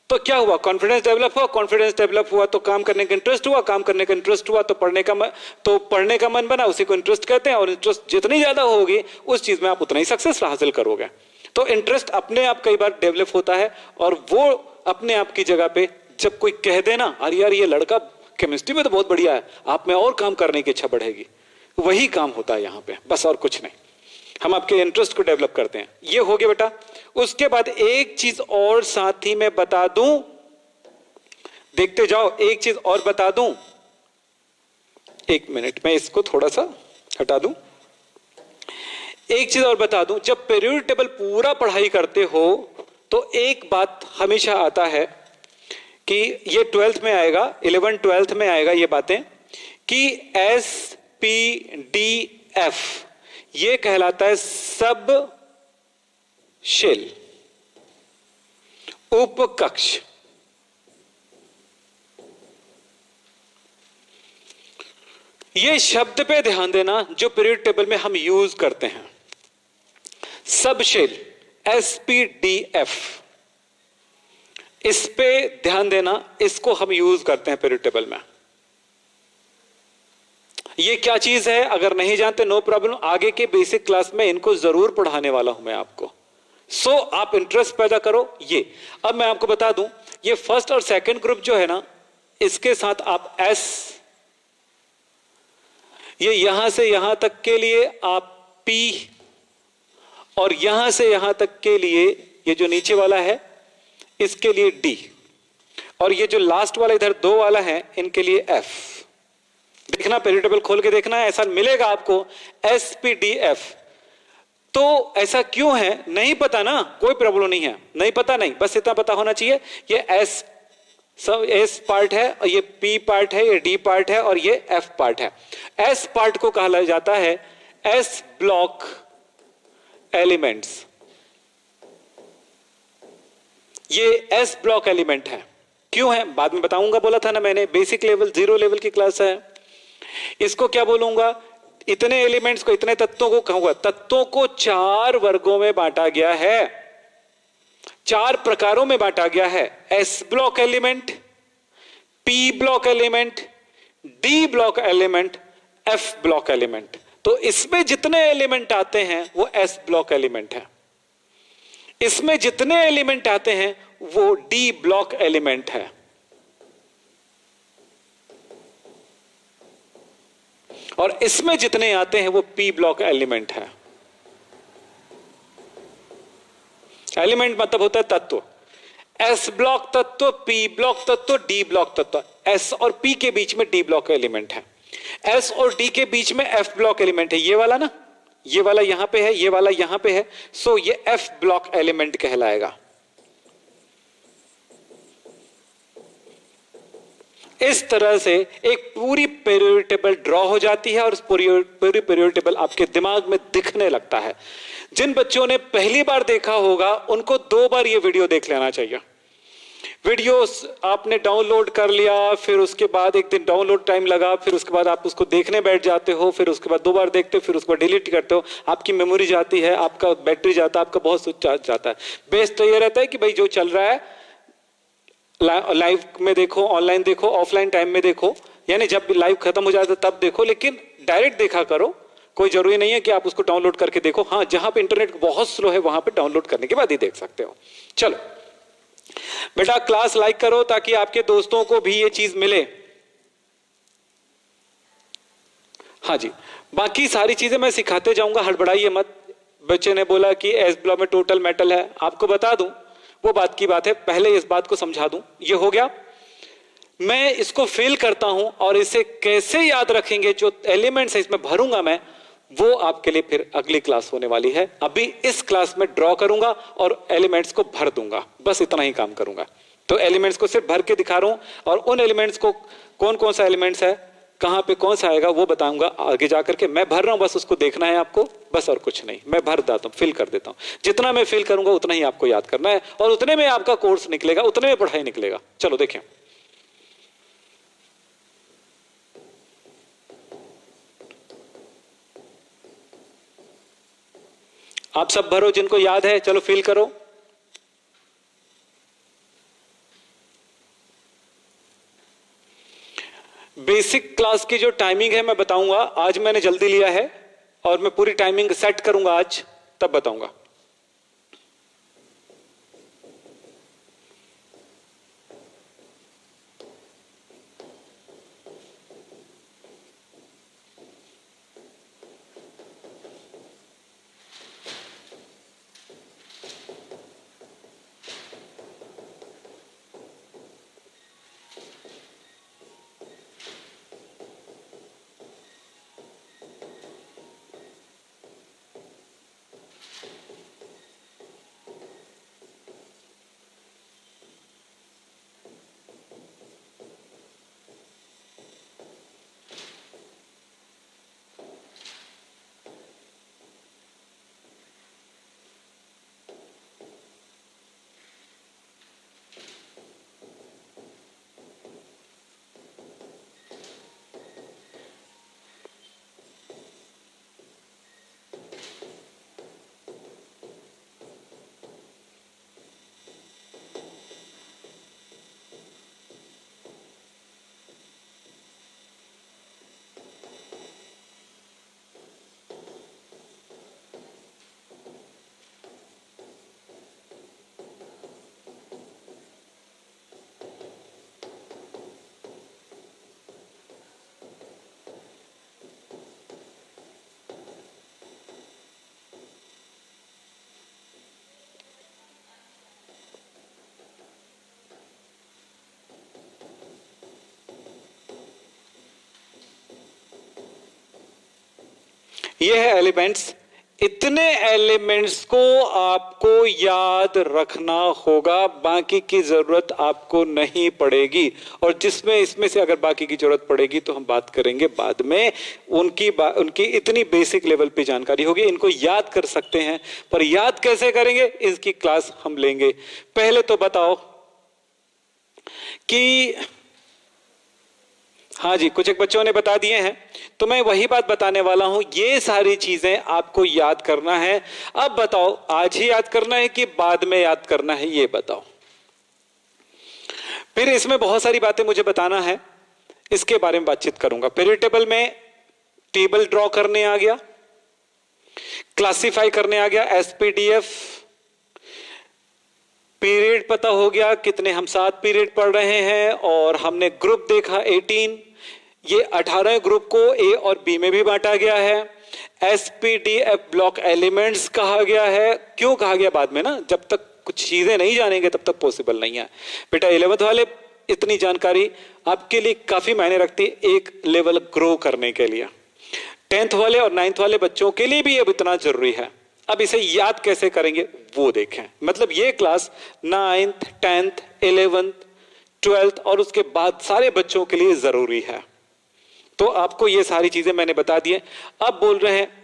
तो क्या हुआ, कॉन्फिडेंस डेवलप हुआ। कॉन्फिडेंस डेवलप हुआ तो काम करने का इंटरेस्ट हुआ, काम करने का इंटरेस्ट हुआ तो पढ़ने का मन बना, उसी को इंटरेस्ट कहते हैं। और इंटरेस्ट जितनी ज्यादा होगी उस चीज में आप उतना ही सक्सेस हासिल करोगे। तो इंटरेस्ट अपने आप कई बार डेवलप होता है, और वो अपने आप की जगह पे जब कोई कह देना अरे यार ये लड़का केमिस्ट्री में तो बहुत बढ़िया है, आप में और काम करने की इच्छा बढ़ेगी। वही काम होता है यहां पे, बस और कुछ नहीं। हम आपके इंटरेस्ट को डेवलप करते हैं। ये हो गया बेटा। उसके बाद एक चीज और साथ ही मैं बता दूं, देखते जाओ, एक चीज और बता दूं। एक मिनट मैं इसको थोड़ा सा हटा दूं। एक चीज और बता दूं, जब पीरियड टेबल पूरा पढ़ाई करते हो तो एक बात हमेशा आता है कि ये 12th में आएगा, 11 12th में आएगा ये बातें, कि SPDF ये कहलाता है सब शेल, उपकक्ष। ये शब्द पे ध्यान देना जो पीरियड टेबल में हम यूज करते हैं, सब शेल, SPDF, इस पे ध्यान देना। इसको हम यूज करते हैं पीरियड टेबल में। ये क्या चीज है अगर नहीं जानते नो प्रॉब्लम, आगे के बेसिक क्लास में इनको जरूर पढ़ाने वाला हूं मैं आपको। सो आप इंटरेस्ट पैदा करो। ये अब मैं आपको बता दूं, ये फर्स्ट और सेकंड ग्रुप जो है ना, इसके साथ आप S, ये यहां से यहां तक के लिए आप P, और यहां से यहां तक के लिए ये जो नीचे वाला है इसके लिए D, और ये जो लास्ट वाला इधर 2 वाला है इनके लिए F। देखना, पीरियड टेबल खोल के देखना है, ऐसा मिलेगा आपको SPDF। तो ऐसा क्यों है नहीं पता ना, कोई प्रॉब्लम नहीं है, नहीं पता नहीं, बस इतना पता होना चाहिए ये S पार्ट है, और ये P पार्ट है, ये D पार्ट है, और ये F पार्ट है। S पार्ट को कहा जाता है S ब्लॉक एलिमेंट्स। ये S ब्लॉक एलिमेंट है। क्यों है बाद में बताऊंगा, बोला था ना मैंने, बेसिक लेवल 0 लेवल की क्लास है। इसको क्या बोलूंगा, इतने एलिमेंट्स को, इतने तत्वों को कहूंगा, तत्वों को 4 वर्गों में बांटा गया है, 4 प्रकारों में बांटा गया है। S block element, P block element, D block element, F block element. तो इसमें जितने एलिमेंट आते हैं वो S ब्लॉक एलिमेंट है, इसमें जितने एलिमेंट आते हैं वो D ब्लॉक एलिमेंट है। और इसमें जितने आते हैं वो P ब्लॉक एलिमेंट है। एलिमेंट मतलब होता है तत्व। एस ब्लॉक तत्व, पी ब्लॉक तत्व, डी ब्लॉक तत्व। एस और पी के बीच में डी ब्लॉक एलिमेंट है, एस और डी के बीच में एफ ब्लॉक एलिमेंट है, ये वाला ना, ये वाला यहां पे है, ये वाला यहां पे है, सो ये एफ ब्लॉक एलिमेंट कहलाएगा। इस तरह से एक पूरी पीरियोडिक टेबल ड्रॉ हो जाती है और पूरी पीरियोडिक टेबल आपके दिमाग में दिखने लगता है। जिन बच्चों ने पहली बार देखा होगा उनको 2 बार ये वीडियो देख लेना चाहिए। वीडियो आपने डाउनलोड कर लिया, फिर उसके बाद एक दिन डाउनलोड टाइम लगा, फिर उसके बाद आप उसको देखने बैठ जाते हो, फिर उसके बाद 2 बार देखते हो, फिर उसको डिलीट करते हो, आपकी मेमोरी जाती है, आपका बैटरी जाता है, आपका बहुत कुछ जाता है। बेस्ट तो ये रहता है कि भाई जो चल रहा है लाइव में देखो, ऑनलाइन देखो, ऑफलाइन टाइम में देखो, यानी जब लाइव खत्म हो जाता है तब देखो, लेकिन डायरेक्ट देखा करो। कोई जरूरी नहीं है कि आप उसको डाउनलोड करके देखो। हाँ, जहां पे इंटरनेट बहुत स्लो है वहां पे डाउनलोड करने के बाद ही देख सकते हो। चलो बेटा, क्लास लाइक करो ताकि आपके दोस्तों को भी ये चीज मिले। हाँ जी, बाकी सारी चीजें मैं सिखाते जाऊंगा, हड़बड़ाइए मत। बच्चे ने बोला कि एस ब्लॉक में टोटल मेटल है, आपको बता दूं, वो बात की बात है, पहले इस बात को समझा दूं। ये हो गया, मैं इसको फिल करता हूं और इसे कैसे याद रखेंगे, जो एलिमेंट्स है इसमें भरूंगा मैं, वो आपके लिए फिर अगली क्लास होने वाली है। अभी इस क्लास में ड्रॉ करूंगा और एलिमेंट्स को भर दूंगा, बस इतना ही काम करूंगा। तो एलिमेंट्स को सिर्फ भर के दिखा रहा हूं और उन एलिमेंट्स को कौन कौन सा एलिमेंट्स है, कहां पे कौन सा आएगा वो बताऊंगा आगे जाकर के। मैं भर रहा हूं, बस उसको देखना है आपको, बस और कुछ नहीं। मैं भर देता हूं, फिल कर देता हूं। जितना मैं फिल करूंगा उतना ही आपको याद करना है और उतने में आपका कोर्स निकलेगा, उतने में पढ़ाई निकलेगा। चलो देखें, आप सब भरो जिनको याद है, चलो फिल करो। बेसिक क्लास की जो टाइमिंग है मैं बताऊंगा, आज मैंने जल्दी लिया है और मैं पूरी टाइमिंग सेट करूंगा आज, तब बताऊंगा। ये है एलिमेंट्स। इतने एलिमेंट्स को आपको याद रखना होगा, बाकी की जरूरत आपको नहीं पड़ेगी। और जिसमें इसमें से अगर बाकी की जरूरत पड़ेगी तो हम बात करेंगे बाद में। उनकी इतनी बेसिक लेवल पे जानकारी होगी, इनको याद कर सकते हैं, पर याद कैसे करेंगे इसकी क्लास हम लेंगे। पहले तो बताओ कि हाँ जी, कुछ एक बच्चों ने बता दिए हैं, तो मैं वही बात बताने वाला हूं। ये सारी चीजें आपको याद करना है। अब बताओ, आज ही याद करना है कि बाद में याद करना है, ये बताओ। फिर इसमें बहुत सारी बातें मुझे बताना है, इसके बारे में बातचीत करूंगा। पीरियड टेबल में टेबल ड्रॉ करने आ गया, क्लासिफाई करने आ गया, एसपीडीएफ, पीरियड पता हो गया, कितने हम 7 पीरियड पढ़ रहे हैं, और हमने ग्रुप देखा 18। ये 18 ग्रुप को ए और बी में भी बांटा गया है। एसपीडीएफ ब्लॉक एलिमेंट्स कहा गया है। क्यों कहा गया बाद में ना, जब तक कुछ चीजें नहीं जानेंगे तब तक पॉसिबल नहीं है। बेटा 11th वाले इतनी जानकारी आपके लिए काफी मायने रखती है एक लेवल ग्रो करने के लिए। 10th वाले और 9th वाले बच्चों के लिए भी अब इतना जरूरी है। अब इसे याद कैसे करेंगे वो देखें। मतलब ये class 9th 10th 11th 12th और उसके बाद सारे बच्चों के लिए जरूरी है। तो आपको ये सारी चीजें मैंने बता दी हैं। अब बोल रहे हैं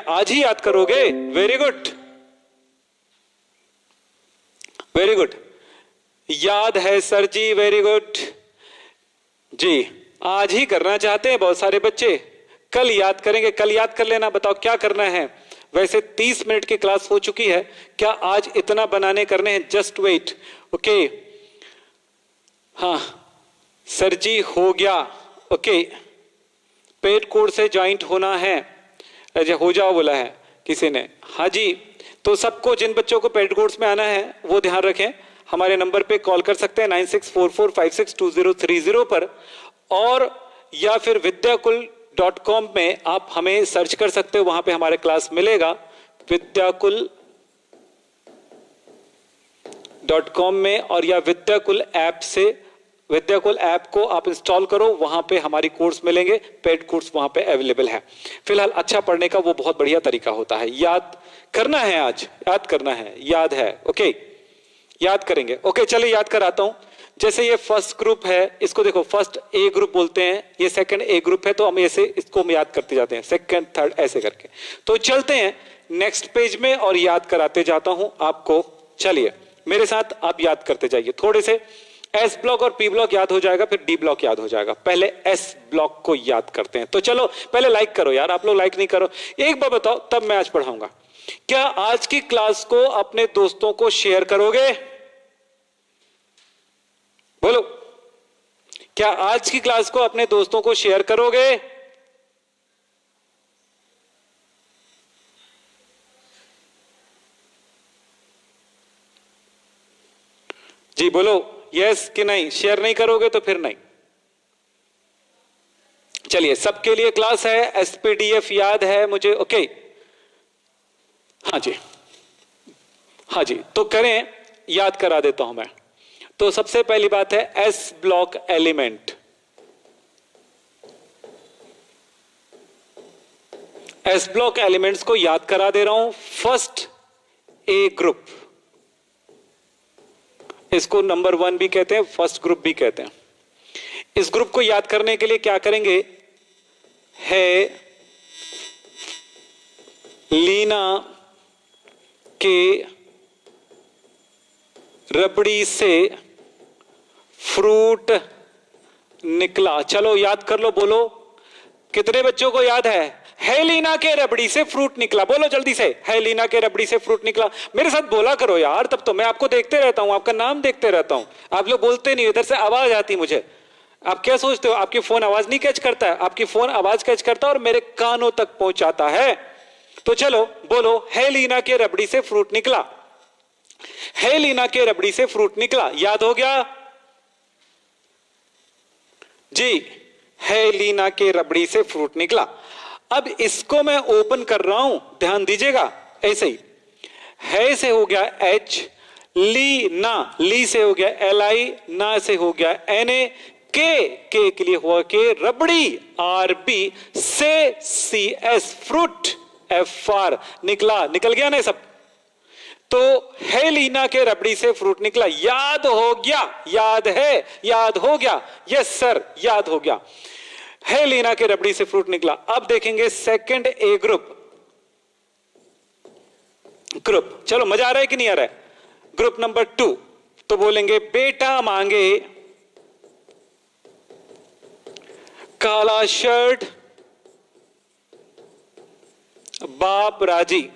आज ही याद करोगे। वेरी गुड, वेरी गुड, याद है सर जी, वेरी गुड जी। आज ही करना चाहते हैं बहुत सारे बच्चे, कल याद करेंगे। कल याद कर लेना, बताओ क्या करना है। वैसे 30 मिनट की क्लास हो चुकी है, क्या आज इतना बनाने करने हैं? Just wait, okay. हाँ सर जी हो गया, ओके। पेड कोर्स से ज्वाइंट होना है, अच्छा हो जाओ बोला है किसी ने। हाँ जी, तो सबको जिन बच्चों को पेड कोर्स में आना है वो ध्यान रखें, हमारे नंबर पे कॉल कर सकते हैं 9644562030 पर, और या फिर विद्याकुल.com में आप हमें सर्च कर सकते हो, वहां पे हमारे क्लास मिलेगा। विद्याकुल.com में, और या विद्याकुल ऐप से, विद्याकुल ऐप को आप इंस्टॉल करो, वहां पे हमारी कोर्स मिलेंगे, पेड कोर्स वहां पे अवेलेबल है। फिलहाल अच्छा पढ़ने का वो बहुत बढ़िया तरीका होता है। याद करना है, आज याद करना है, याद है, ओके याद करेंगे। ओके चलिए याद कराता हूं। जैसे ये फर्स्ट ग्रुप है, इसको देखो फर्स्ट ए ग्रुप बोलते हैं, ये सेकंड ए ग्रुप है, तो हम ऐसे इसको हम याद करते जाते हैं, सेकंड थर्ड ऐसे करके। तो चलते हैं नेक्स्ट पेज में और याद कराते जाता हूं आपको। चलिए मेरे साथ आप याद करते जाइए थोड़े से। एस ब्लॉक और पी ब्लॉक याद हो जाएगा, फिर डी ब्लॉक याद हो जाएगा। पहले एस ब्लॉक को याद करते हैं। तो चलो पहले लाइक करो यार, आप लोग लाइक नहीं करो। एक बार बताओ तब मैं आज पढ़ाऊंगा। क्या आज की क्लास को अपने दोस्तों को शेयर करोगे? बोलो, क्या आज की क्लास को अपने दोस्तों को शेयर करोगे? जी बोलो यस कि नहीं। शेयर नहीं करोगे तो फिर नहीं। चलिए सबके लिए क्लास है, एसपीडीएफ याद है मुझे, ओके। हाँ जी, हाँ जी, तो करें, याद करा देता हूं मैं। तो सबसे पहली बात है S block element. S block elements को याद करा दे रहा हूं। फर्स्ट ए ग्रुप, इसको नंबर 1 भी कहते हैं, फर्स्ट ग्रुप भी कहते हैं। इस ग्रुप को याद करने के लिए क्या करेंगे? है लीना के रबड़ी से फ्रूट निकला। चलो याद कर लो, बोलो कितने बच्चों को याद है लीना के रबड़ी से फ्रूट निकला? बोलो जल्दी से, है लीना के रबड़ी से फ्रूट निकला। मेरे साथ बोला करो यार, तब तो मैं आपको देखते रहता हूं, आपका नाम देखते रहता हूं। आप लोग बोलते नहीं, इधर से आवाज आती मुझे। आप क्या सोचते हो आपकी फोन आवाज नहीं कैच करता है? आपकी फोन आवाज कैच करता है और मेरे कानों तक पहुंचाता है। तो चलो बोलो, है लीना के रबड़ी से फ्रूट निकला। है लीना के रबड़ी से फ्रूट निकला, याद हो गया जी। है लीना के रबड़ी से फ्रूट निकला। अब इसको मैं ओपन कर रहा हूं, ध्यान दीजिएगा। ऐसे ही है से हो गया एच, ली ना, ली से हो गया एल आई, ना से हो गया एन ए, के लिए हुआ के, रबड़ी आर बी, से C S, fruit F R, निकला। निकल गया ना सब? तो है लीना के रबड़ी से फ्रूट निकला, याद हो गया? याद है, याद हो गया? यस सर याद हो गया। है लीना के रबड़ी से फ्रूट निकला। अब देखेंगे सेकंड ए ग्रुप। चलो मजा आ रहा है कि नहीं आ रहा है? ग्रुप नंबर 2, तो बोलेंगे बेटा मांगे काला शर्ट, बाप राजी।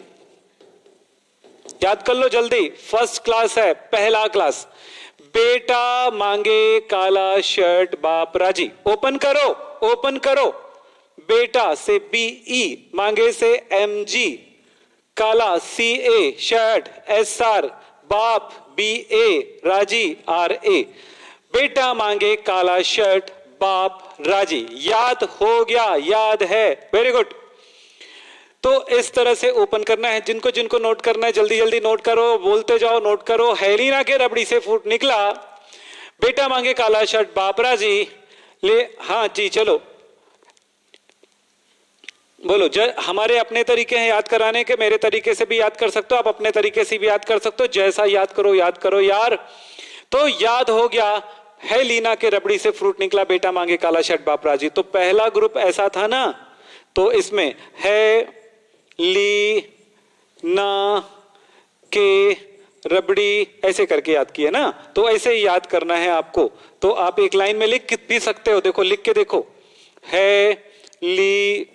याद कर लो जल्दी, फर्स्ट क्लास है, पहला क्लास। बेटा मांगे काला शर्ट, बाप राजी। ओपन करो, ओपन करो। बेटा से बी ई, मांगे से एम जी, काला सी ए, शर्ट एस आर, बाप बी ए, राजी आर ए। बेटा मांगे काला शर्ट, बाप राजी। याद हो गया? याद है, वेरी गुड। तो इस तरह से ओपन करना है। जिनको जिनको नोट करना है जल्दी जल्दी नोट करो, बोलते जाओ, नोट करो। हेलिना के रबड़ी से फूट निकला, बेटा मांगे काला शर्ट, बापरा जी ले। हाँ जी चलो बोलो। हमारे अपने तरीके हैं याद कराने के, मेरे तरीके से भी याद कर सकते हो, आप अपने तरीके से भी याद कर सकते हो, जैसा याद करो यार। तो याद हो गया, है लीना के रबड़ी से फ्रूट निकला, बेटा मांगे काला शर्ट, बापरा जी। तो पहला ग्रुप ऐसा था ना, तो इसमें है ली ना के रबड़ी ऐसे करके याद किया ना, तो ऐसे ही याद करना है आपको। तो आप एक लाइन में लिख भी सकते हो, देखो लिख के देखो, है ली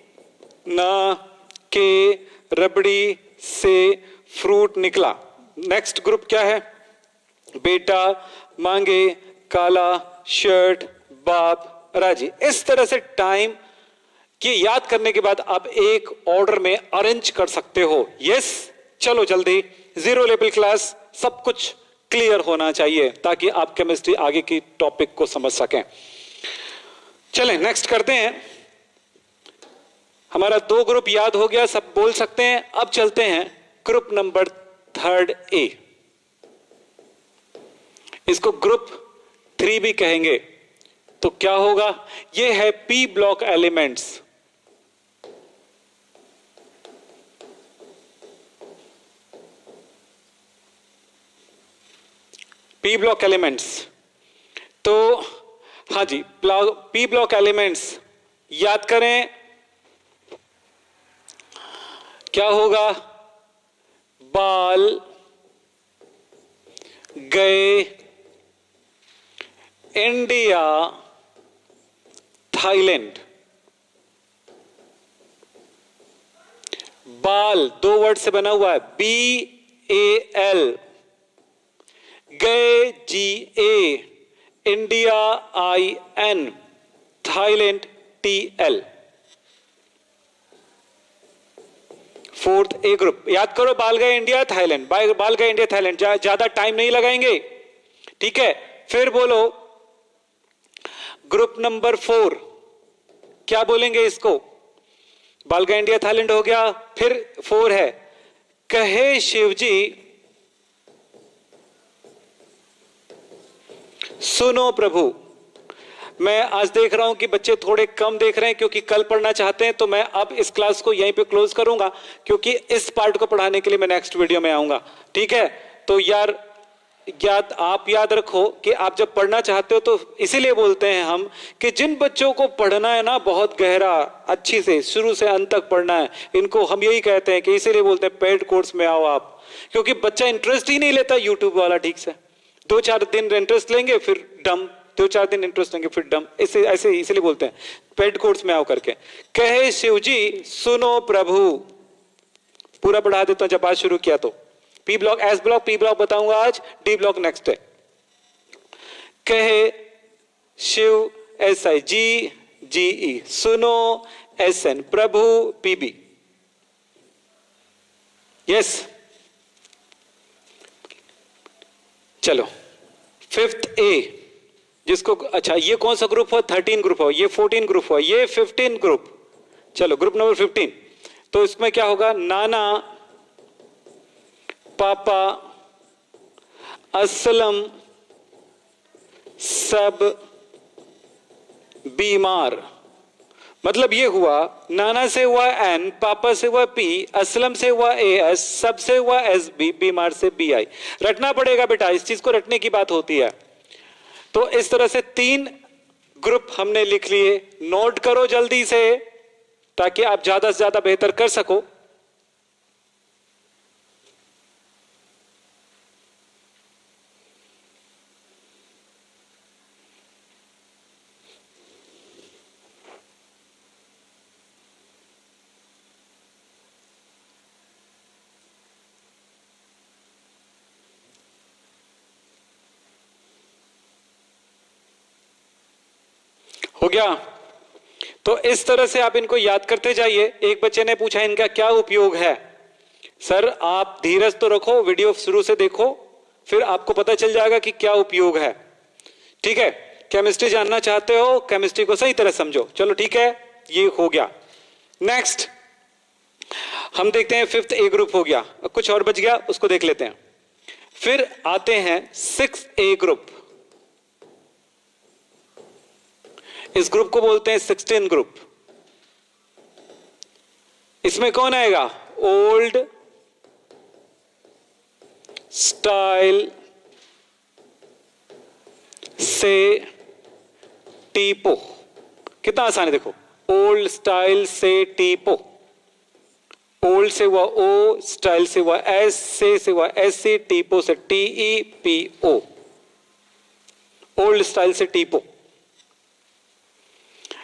ना के रबड़ी से फ्रूट निकला। नेक्स्ट ग्रुप क्या है, बेटा मांगे काला शर्ट, बाप राजी। इस तरह से टाइम कि याद करने के बाद आप एक ऑर्डर में अरेंज कर सकते हो। यस चलो जल्दी, जीरो लेवल क्लास सब कुछ क्लियर होना चाहिए ताकि आप केमिस्ट्री आगे की टॉपिक को समझ सकें। चलें नेक्स्ट करते हैं। हमारा 2 ग्रुप याद हो गया, सब बोल सकते हैं। अब चलते हैं ग्रुप नंबर 3 ए। इसको ग्रुप 3 भी कहेंगे। तो क्या होगा, ये है P block elements. P block elements, तो हाँ जी पी ब्लॉक एलिमेंट्स याद करें, क्या होगा, बाल गए इंडिया थाईलैंड। बाल 2 वर्ड से बना हुआ है, BAL, गए GA, India IN, Thailand TL। 4th A group याद करो, बाल गए इंडिया थाईलैंड, बाल गए इंडिया थाईलैंड। ज्यादा टाइम नहीं लगाएंगे, ठीक है। फिर बोलो ग्रुप नंबर 4, क्या बोलेंगे इसको, बाल गए इंडिया थाईलैंड हो गया। फिर 4 है, कहे शिवजी सुनो प्रभु। मैं आज देख रहा हूं कि बच्चे थोड़े कम देख रहे हैं क्योंकि कल पढ़ना चाहते हैं, तो मैं अब इस क्लास को यहीं पे क्लोज करूंगा क्योंकि इस पार्ट को पढ़ाने के लिए मैं नेक्स्ट वीडियो में आऊंगा, ठीक है। तो यार आप याद रखो कि आप जब पढ़ना चाहते हो तो इसीलिए बोलते हैं हम कि जिन बच्चों को पढ़ना है ना बहुत गहरा अच्छी से शुरू से अंत तक पढ़ना है, इनको हम यही कहते हैं कि इसीलिए बोलते हैं पेड कोर्स में आओ आप, क्योंकि बच्चा इंटरेस्ट ही नहीं लेता यूट्यूब वाला ठीक से। 2-4 दिन इंटरेस्ट लेंगे फिर डम, 2-4 दिन इंटरेस्ट लेंगे फिर डम, ऐसे ऐसे इसलिए बोलते हैं पेड कोर्स में आओ करके। कहे शिवजी सुनो प्रभु, पूरा पढ़ा देता हूं जब आज शुरू किया। तो P block, S block, P block बताऊंगा आज, डी ब्लॉक नेक्स्ट है। कहे शिव SIGGE, सुनो SN, प्रभु PB। यस चलो 5th A, जिसको अच्छा ये कौन सा ग्रुप हो, 13 ग्रुप हो, ये 14 ग्रुप हो, ये 15 ग्रुप। चलो ग्रुप नंबर 15, तो इसमें क्या होगा, नाना पापा असलम सब बीमार। मतलब ये हुआ, नाना से हुआ N, पापा से हुआ P, असलम से हुआ AS, सब से हुआ SB, बीमार से BI। रटना पड़ेगा बेटा, इस चीज को रटने की बात होती है। तो इस तरह से 3 ग्रुप हमने लिख लिए, नोट करो जल्दी से ताकि आप ज्यादा से ज्यादा बेहतर कर सको। हो गया। तो इस तरह से आप इनको याद करते जाइए। एक बच्चे ने पूछा इनका क्या उपयोग है। सर आप धीरज तो रखो, वीडियो शुरू से देखो, फिर आपको पता चल जाएगा कि क्या उपयोग है, ठीक है। केमिस्ट्री जानना चाहते हो, केमिस्ट्री को सही तरह समझो। चलो ठीक है, ये हो गया। नेक्स्ट हम देखते हैं फिफ्थ ए ग्रुप हो गया, कुछ और बच गया उसको देख लेते हैं। फिर आते हैं 6A ग्रुप, इस ग्रुप को बोलते हैं 16 ग्रुप। इसमें कौन आएगा? ओल्ड स्टाइल से टीपो। कितना आसान है देखो, ओल्ड स्टाइल से टीपो। ओल्ड से हुआ ओ, स्टाइल से हुआ एस, से हुआ एस सी, टीपो से TEPO। ओल्ड स्टाइल से टीपो।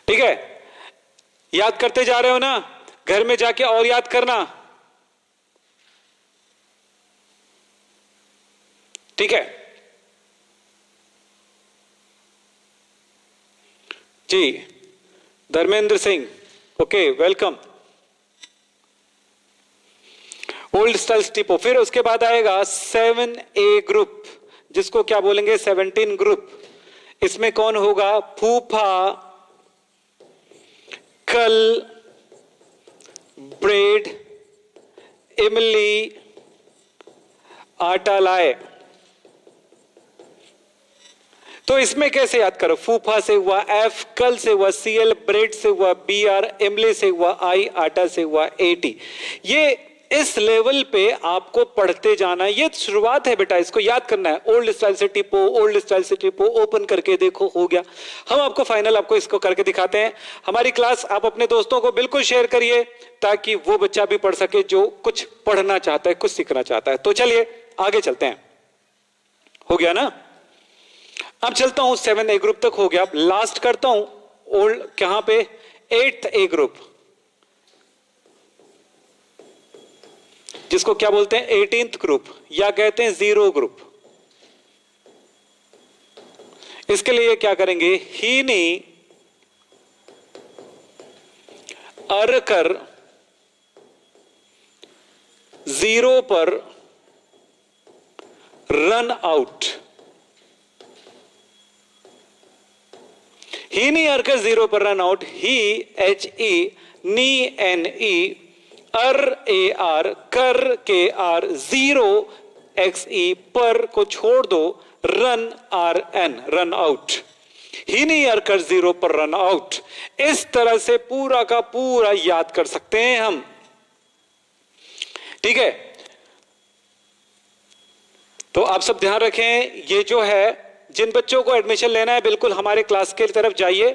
ठीक है, याद करते जा रहे हो ना? घर में जाके और याद करना। ठीक है जी, Dharmendra Singh, okay, welcome. Old style टीपो। फिर उसके बाद आएगा 7A ग्रुप, जिसको क्या बोलेंगे? 17 ग्रुप। इसमें कौन होगा? फूफा कल ब्रेड इमली आटा लाए। तो इसमें कैसे याद करो? फूफा से हुआ F, कल से हुआ CL, ब्रेड से हुआ BR, इमली से हुआ I, आटा से हुआ AT। ये इस लेवल पे आपको पढ़ते जाना, ये शुरुआत है बेटा, इसको याद करना है। ओल्ड स्टाइल से टिपो, ओल्ड स्टाइल से टिपो, ओपन करके देखो, हो गया। हम आपको फाइनल आपको इसको करके दिखाते हैं। हमारी क्लास आप अपने दोस्तों को बिल्कुल शेयर करिए, ताकि वो बच्चा भी पढ़ सके जो कुछ पढ़ना चाहता है, कुछ सीखना चाहता है। तो चलिए आगे चलते हैं। हो गया ना? अब चलता हूं 7A ग्रुप तक हो गया। अब लास्ट करता हूं ओल्ड, कहां पे? 8th A ग्रुप, जिसको क्या बोलते हैं? 18th ग्रुप, या कहते हैं 0 ग्रुप। इसके लिए क्या करेंगे? हीनी अरकर 0 पर रन आउट। ही नी अरकर 0 पर रन आउट। ही HE नी NE अर AR कर KR 0 XE पर को छोड़ दो, रन RN रन आउट। ही नी अरकर 0 पर रन आउट। इस तरह से पूरा का पूरा याद कर सकते हैं हम। ठीक है, तो आप सब ध्यान रखें। ये जो है, जिन बच्चों को एडमिशन लेना है बिल्कुल हमारे क्लास के तरफ जाइए,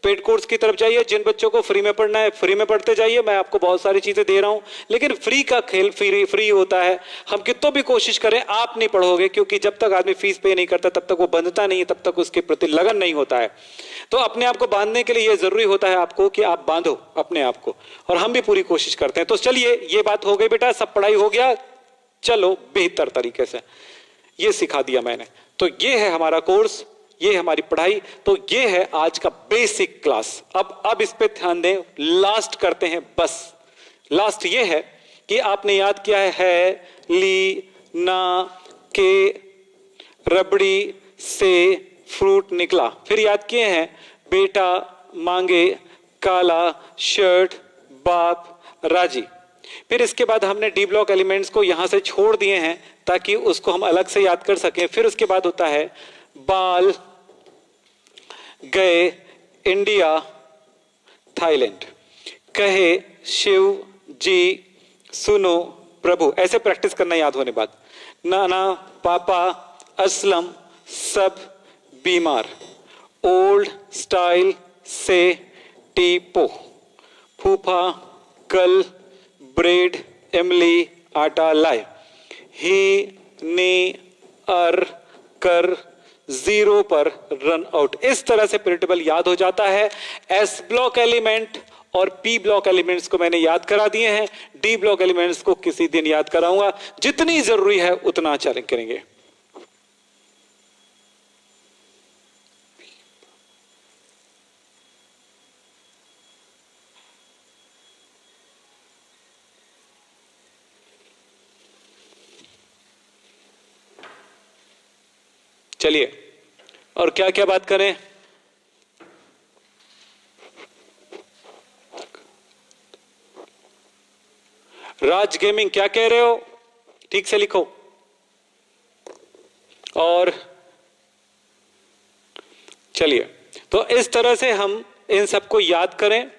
पेड कोर्स की तरफ जाइए। जिन बच्चों को फ्री में पढ़ना है फ्री में पढ़ते जाइए। मैं आपको बहुत सारी चीजें दे रहा हूं, लेकिन फ्री का खेल फ्री होता है। हम कितों भी कोशिश करें, आप नहीं पढ़ोगे, क्योंकि जब तक आदमी फीस पे नहीं करता तब तक वो बंधता नहीं है, तब तक उसके प्रति लगन नहीं होता है। तो अपने आप को बांधने के लिए यह जरूरी होता है आपको कि आप बांधो अपने आप को, और हम भी पूरी कोशिश करते हैं। तो चलिए, ये बात हो गई बेटा, सब पढ़ाई हो गया। चलो बेहतर तरीके से ये सिखा दिया मैंने। तो ये है हमारा कोर्स, ये है हमारी पढ़ाई। तो ये है आज का बेसिक क्लास। अब इस पे ध्यान दें, लास्ट करते हैं बस। लास्ट ये है कि आपने याद किया है ली ना के रबड़ी से फ्रूट निकला। फिर याद किए हैं बेटा मांगे काला शर्ट बाप राजी। फिर इसके बाद हमने डी ब्लॉक एलिमेंट्स को यहां से छोड़ दिए हैं ताकि उसको हम अलग से याद कर सकें। फिर उसके बाद होता है बाल गए इंडिया थाईलैंड, कहे शिव जी सुनो प्रभु। ऐसे प्रैक्टिस करना याद होने बाद। नाना पापा असलम सब बीमार, ओल्ड स्टाइल से टीपो, फूफा कल ब्रेड इमली आटा लाए, ही ने अर कर 0 पर रन आउट। इस तरह से प्रिंटेबल याद हो जाता है। एस ब्लॉक एलिमेंट और पी ब्लॉक एलिमेंट्स को मैंने याद करा दिए हैं। डी ब्लॉक एलिमेंट्स को किसी दिन याद कराऊंगा, जितनी जरूरी है उतना करेंगे। चलिए, और क्या क्या बात करें? राज गेमिंग क्या कह रहे हो? ठीक से लिखो। और चलिए, तो इस तरह से हम इन सबको याद करें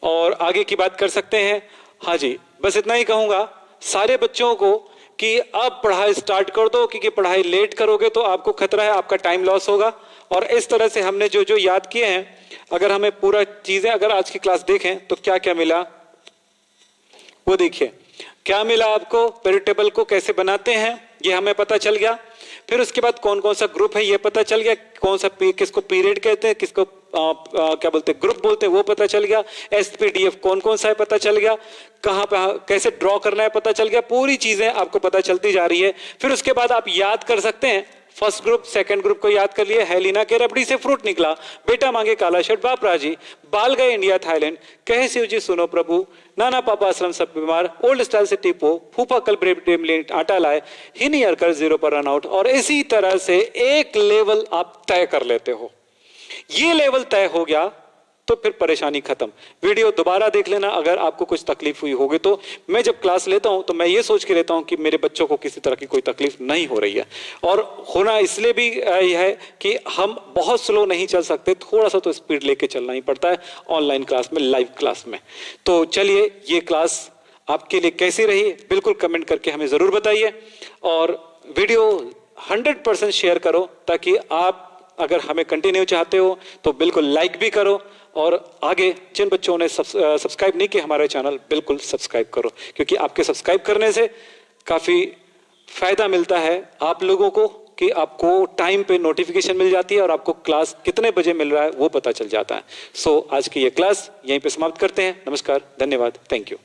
और आगे की बात कर सकते हैं। हाँ जी, बस इतना ही कहूंगा सारे बच्चों को कि अब पढ़ाई स्टार्ट कर दो, क्योंकि पढ़ाई लेट करोगे तो आपको खतरा है, आपका टाइम लॉस होगा। और इस तरह से हमने जो जो याद किए हैं, अगर हमें पूरा चीजें अगर आज की क्लास देखें तो क्या क्या मिला वो देखिए। क्या मिला आपको? पीरियड टेबल को कैसे बनाते हैं ये हमें पता चल गया। फिर उसके बाद कौन कौन सा ग्रुप है ये पता चल गया, कौन सा किसको पीरियड कहते हैं, किसको क्या बोलते हैं, ग्रुप बोलते हैं, वो पता चल गया। एसपीडीएफ कौन कौन सा है पता चल गया, कहां पे कैसे ड्रॉ करना है पता चल गया। पूरी चीजें आपको पता चलती जा रही है। फिर उसके बाद आप याद कर सकते हैं। फर्स्ट ग्रुप सेकंड ग्रुप को याद कर लिए। हेलिना के रबड़ी से फ्रूट निकला, बेटा मांगे काला शर्ट बाप राजी, बाल गए इंडिया थाईलैंड, कहे शिव जी सुनो प्रभु, नाना पापा आश्रम सब बीमार, ओल्ड स्टाइल से टिपो, फूफा कल ब्रेड आटा लाए, ही नहीं ईयर कर 0 पर रन आउट। और इसी तरह से एक लेवल आप तय कर लेते हो। ये लेवल तय हो गया तो फिर परेशानी खत्म। वीडियो दोबारा देख लेना अगर आपको कुछ तकलीफ हुई होगी तो। मैं जब क्लास लेता हूं तो मैं ये सोच के लेता हूं कि मेरे बच्चों को किसी तरह की कोई तकलीफ नहीं हो रही है। और होना इसलिए भी यह है कि हम बहुत स्लो नहीं चल सकते, थोड़ा सा तो स्पीड लेके चलना ही पड़ता है ऑनलाइन क्लास में, लाइव क्लास में। तो चलिए, ये क्लास आपके लिए कैसी रही बिल्कुल कमेंट करके हमें जरूर बताइए। और वीडियो 100% शेयर करो, ताकि आप अगर हमें कंटिन्यू चाहते हो तो बिल्कुल लाइक भी करो। और आगे जिन बच्चों ने सब्सक्राइब नहीं किया हमारे चैनल, बिल्कुल सब्सक्राइब करो, क्योंकि आपके सब्सक्राइब करने से काफी फायदा मिलता है आप लोगों को, कि आपको टाइम पे नोटिफिकेशन मिल जाती है और आपको क्लास कितने बजे मिल रहा है वो पता चल जाता है। सो आज की ये क्लास यहीं पे समाप्त करते हैं। नमस्कार, धन्यवाद, थैंक यू।